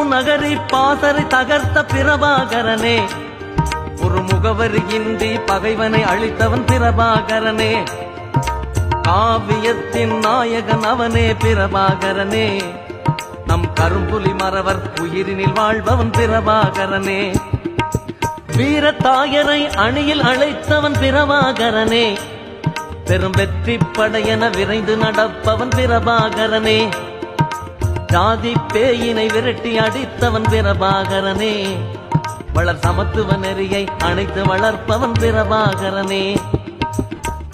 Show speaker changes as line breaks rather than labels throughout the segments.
நகரி பாசறை தகர்த்த பிரபாகரனே, ஒரு முகவரியின்றி பகைவனை அழித்தவன் பிரபாகரனே. காவியத்தின் நாயகன் அவனே பிரபாகரனே, நம் கரும்புலி மறவர் உயிரினில் வாழ்பவன் பிரபாகரனே. வீரத்தாயரை அணியில் அழைத்தவன் பிரபாகரனே, பெரும் வெற்றி படையென விரைந்து நடப்பவன் பிரபாகரனே. ஜாதி பேயினை விரட்டி அடித்தவன் பிரபாகரனே, வளர் சமத்துவ நெறியை அணைத்து வளர்ப்பவன் பிரபாகரனே.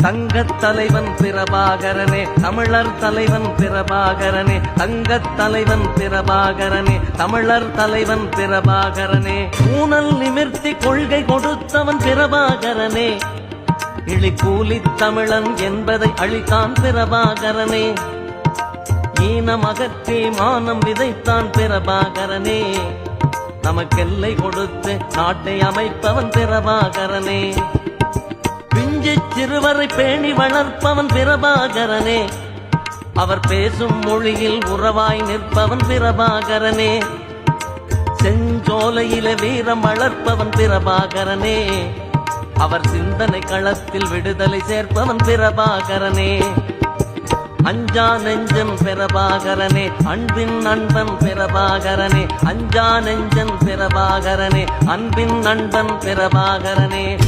தங்கத் தலைவன் பிரபாகரனே, தமிழர் தலைவன் பிரபாகரனே. தங்கத் தலைவன் பிரபாகரனே, தமிழர் தலைவன் பிரபாகரனே. ஊனல் நிமிர்த்தி கொள்கை கொடுத்தவன் பிரபாகரனே, இழிகூலி தமிழன் என்பதை அழித்தான் பிரபாகரனே. ஈனம் அகற்றி மானம் விதைத்தான் பிரபாகரனே, நமக்கெல்லை கொடுத்து நாட்டை அமைப்பவன் பிரபாகரனே. பிஞ்சு சிறுவரை பேணி வளர்ப்பவன் பிரபாகரனே, அவர் பேசும் மொழியில் உறவாய் நிற்பவன் பிரபாகரனே. செஞ்சோலையில வீரம் வளர்ப்பவன் பிரபாகரனே, அவர் சிந்தனை களத்தில் விடுதலை சேர்ப்பவன் பிரபாகரனே. அஞ்சா நெஞ்சன் பிரபாகரனே, அன்பின் நண்பன் பிரபாகரனே. அஞ்சா நெஞ்சன் பிரபாகரனே, அன்பின் நண்பன் பிரபாகரனே.